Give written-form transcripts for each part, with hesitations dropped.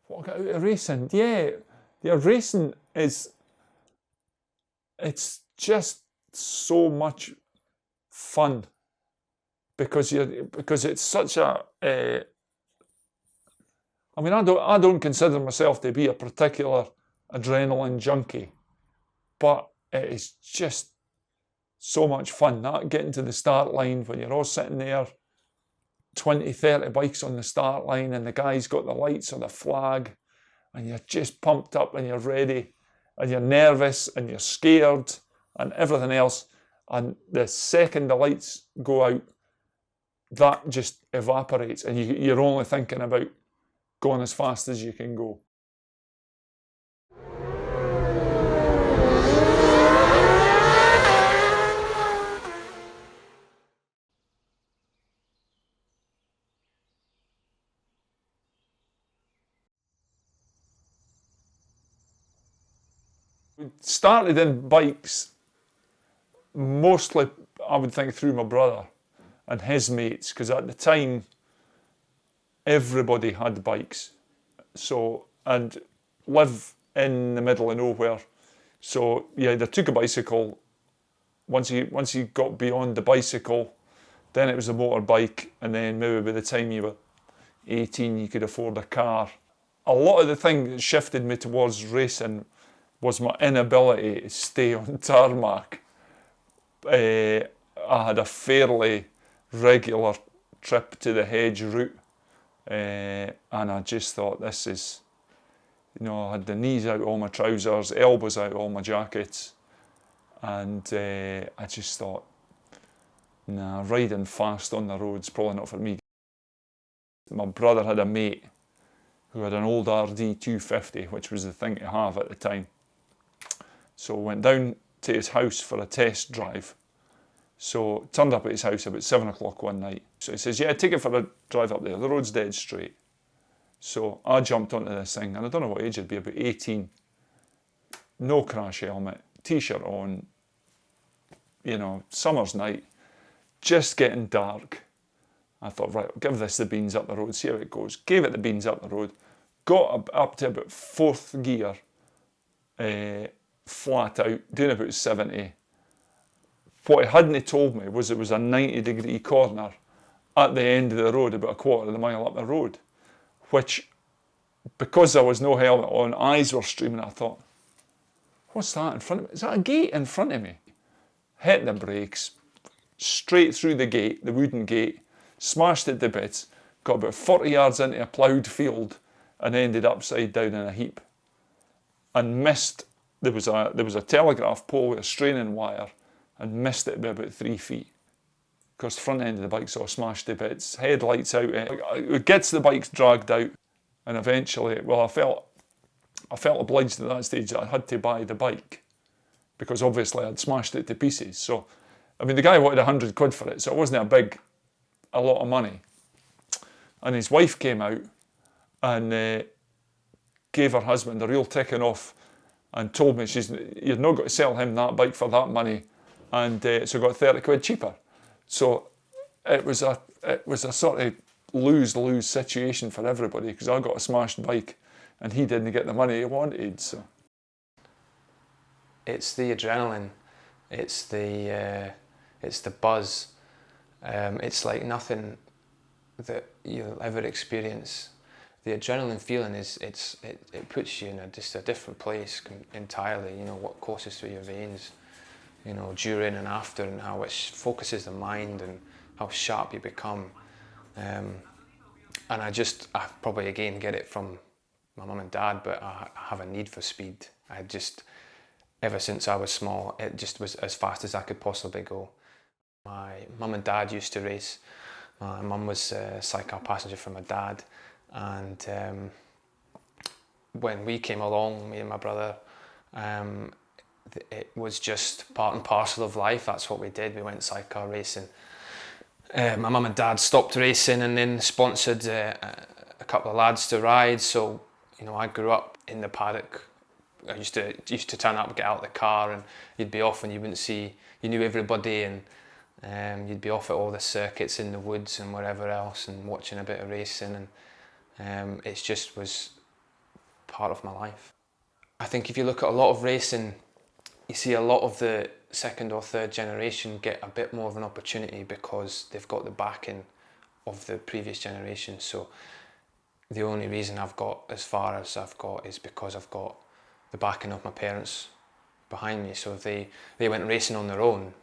what I got out of racing? Yeah, racing is, it's just so much fun because it's such a. I mean, I don't consider myself to be a particular adrenaline junkie, but it is just so much fun. That getting to the start line when you're all sitting there, 20, 30 bikes on the start line, and the guy's got the lights or the flag, and you're just pumped up and you're ready, and you're nervous and you're scared and everything else. And the second the lights go out, that just evaporates, and you're only thinking about going as fast as you can go. We started in bikes mostly, I would think, through my brother and his mates, because at the time everybody had bikes. So, and live in the middle of nowhere, so you either took a bicycle. Once you got beyond the bicycle, then it was a motorbike, and then maybe by the time you were 18 you could afford a car. A lot of the thing that shifted me towards racing was my inability to stay on tarmac. I had a fairly regular trip to the hedge route, and I just thought, this is, I had the knees out all my trousers, elbows out all my jackets, and I just thought, nah, riding fast on the road's probably not for me. My brother had a mate who had an old RD 250, which was the thing to have at the time. So went down to his house for a test drive. So turned up at his house about 7 o'clock one night. So he says, yeah, take it for a drive up there. The road's dead straight. So I jumped onto this thing, and I don't know what age it'd be, about 18. No crash helmet, t-shirt on, summer's night, just getting dark. I thought, right, I'll give this the beans up the road, see how it goes. Gave it the beans up the road, got up to about 4th gear, flat out, doing about 70. What he hadn't told me was it was a 90-degree corner at the end of the road, about a quarter of the mile up the road, which, because there was no helmet on, eyes were streaming. I thought, what's that in front of me? Is that a gate in front of me? Hit the brakes, straight through the gate, the wooden gate, smashed it to bits, got about 40 yards into a ploughed field, and ended upside down in a heap. And missed, there was a telegraph pole with a straining wire, and missed it by about 3 feet. Of course, the front end of the bike's all smashed to bits, headlights out. It gets the bike dragged out, and eventually, well, I felt obliged at that stage that I had to buy the bike, because obviously I'd smashed it to pieces. So, I mean, the guy wanted 100 quid for it, so it wasn't a lot of money. And his wife came out and gave her husband a real ticking off, and told me, you're not going to sell him that bike for that money, and so got 30 quid cheaper. So it was a sort of lose-lose situation for everybody, because I got a smashed bike and he didn't get the money he wanted. So it's the adrenaline, it's the buzz. It's like nothing that you'll ever experience. The adrenaline feeling it puts you in just a different place entirely. What courses through your veins, during and after, and how it focuses the mind and how sharp you become. And I probably again get it from my mum and dad, but I have a need for speed. Ever since I was small, it just was as fast as I could possibly go. My mum and dad used to race. My mum was a sidecar passenger for my dad, and when we came along, me and my brother, it was just part and parcel of life. That's what we did. We went sidecar racing. My mum and dad stopped racing and then sponsored a couple of lads to ride. So, I grew up in the paddock. I used to turn up, get out of the car, and you'd be off and you knew everybody, and you'd be off at all the circuits in the woods and wherever else, and watching a bit of racing, and it just was part of my life. I think if you look at a lot of racing, you see a lot of the second or third generation get a bit more of an opportunity because they've got the backing of the previous generation. So the only reason I've got as far as I've got is because I've got the backing of my parents behind me. So they went racing on their own,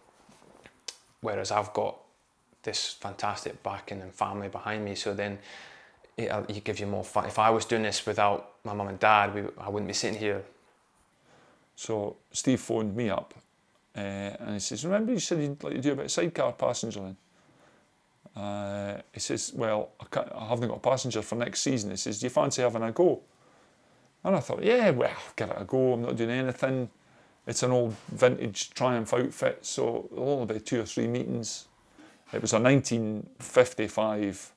whereas I've got this fantastic backing and family behind me. So then it gives you more fun. If I was doing this without my mum and dad, I wouldn't be sitting here. So Steve phoned me up and he says, remember you said you'd like to do a bit of sidecar passengering? He says, well, I haven't got a passenger for next season. He says, do you fancy having a go? And I thought, yeah, well, give it a go. I'm not doing anything. It's an old vintage Triumph outfit, so there'll only be 2 or 3 meetings. It was a 1955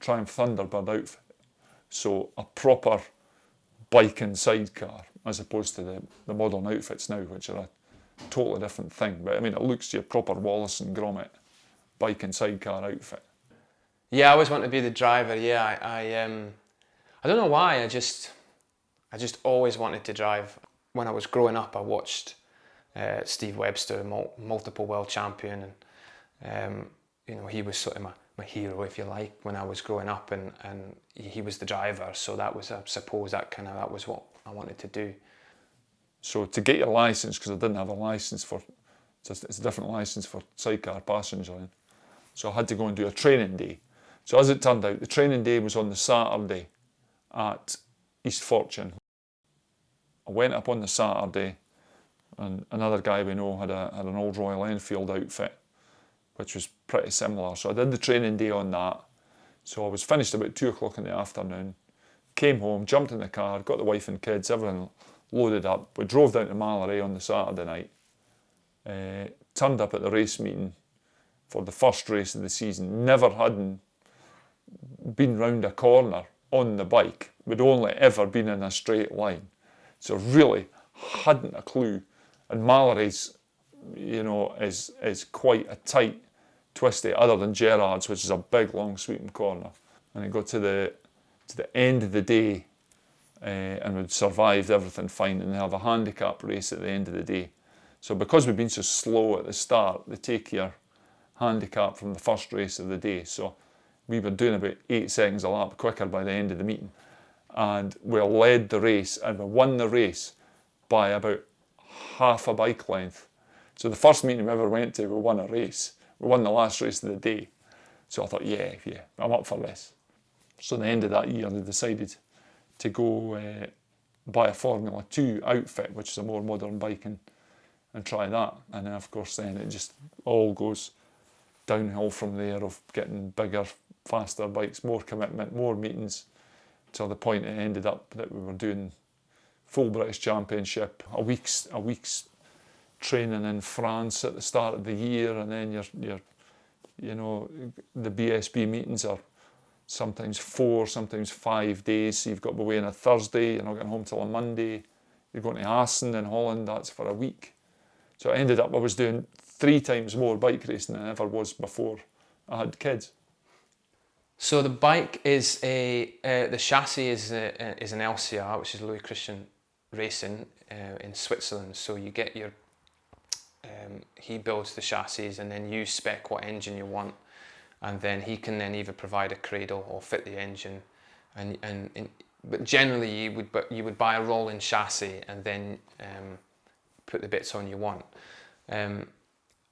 Triumph Thunderbird outfit, so a proper bike and sidecar, as opposed to the modern outfits now, which are a totally different thing. But I mean, it looks to your proper Wallace and Gromit bike and sidecar outfit. Yeah, I always wanted to be the driver. Yeah, I don't know why. I just always wanted to drive. When I was growing up, I watched Steve Webster, multiple world champion, and you know, he was sort of my hero, if you like, when I was growing up, and he was the driver. So that was, I suppose, that was what I wanted to do. So to get your licence, because I didn't have a licence for, it's a different licence for sidecar passengering, so I had to go and do a training day. So as it turned out, the training day was on the Saturday at East Fortune. I went up on the Saturday, and another guy we know had an old Royal Enfield outfit, which was pretty similar. So I did the training day on that. So I was finished about 2 o'clock in the afternoon, came home, jumped in the car, got the wife and kids, everything loaded up. We drove down to Mallory on the Saturday night, turned up at the race meeting for the first race of the season. Never hadn't been round a corner on the bike. We'd only ever been in a straight line. So really hadn't a clue. And Mallory's, you know, is quite a tight, twisty, other than Gerrard's, which is a big, long, sweeping corner. And it got to the end of the day, and we'd survived everything fine, and they have a handicap race at the end of the day. So because we'd been so slow at the start, they take your handicap from the first race of the day. So we were doing about 8 seconds a lap quicker by the end of the meeting. And we led the race, and we won the race by about half a bike length. So the first meeting we ever went to, we won a race. We won the last race of the day. So I thought, yeah, I'm up for this. So at the end of that year, they decided to go buy a Formula 2 outfit, which is a more modern bike, and try that. And then, of course, then it just all goes downhill from there, of getting bigger, faster bikes, more commitment, more meetings, till the point it ended up that we were doing full British Championship, a week's training in France at the start of the year, and then your you know, the BSB meetings are sometimes 4, sometimes 5 days. So you've got to be away on a Thursday, you're not getting home till a Monday. You're going to Assen in Holland, that's for a week. So I ended up, I was doing 3 times more bike racing than I ever was before I had kids. So the bike is the chassis is an LCR, which is Louis Christian Racing in Switzerland. So you get your, he builds the chassis, and then you spec what engine you want, and then he can then either provide a cradle or fit the engine, but generally you would buy a rolling chassis and then put the bits on you want.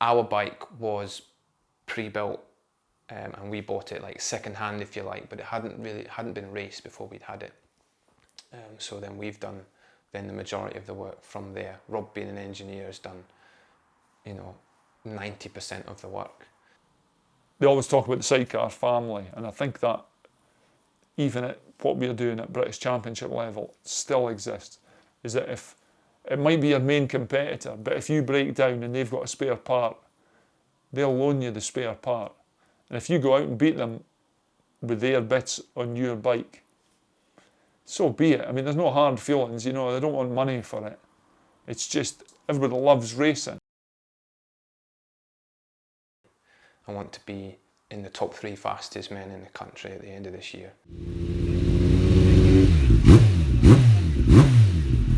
Our bike was pre-built. And we bought it like second hand, if you like, but it hadn't been raced before we'd had it. So then we've done the majority of the work from there. Rob, being an engineer, has done, you know, 90% of the work. They always talk about the sidecar family, and I think that even at what we're doing at British Championship level still exists. Is that if it might be your main competitor, but if you break down and they've got a spare part, they'll loan you the spare part. And if you go out and beat them with their bits on your bike, so be it. I mean, there's no hard feelings, you know, they don't want money for it. It's just, everybody loves racing. I want to be in the top 3 fastest men in the country at the end of this year.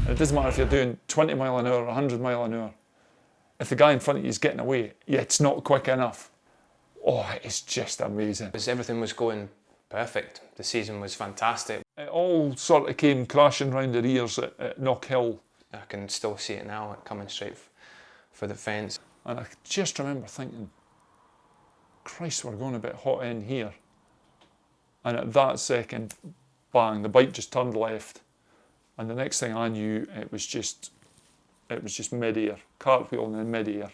And it doesn't matter if you're doing 20 mile an hour or 100 mile an hour. If the guy in front of you is getting away, yeah, it's not quick enough. Oh, it's just amazing. Because everything was going perfect. The season was fantastic. It all sort of came crashing round their ears at Knockhill. I can still see it now, coming straight for the fence. And I just remember thinking, Christ, we're going a bit hot in here. And at that second, bang, the bike just turned left. And the next thing I knew, it was just mid-air, cartwheel and then mid-air.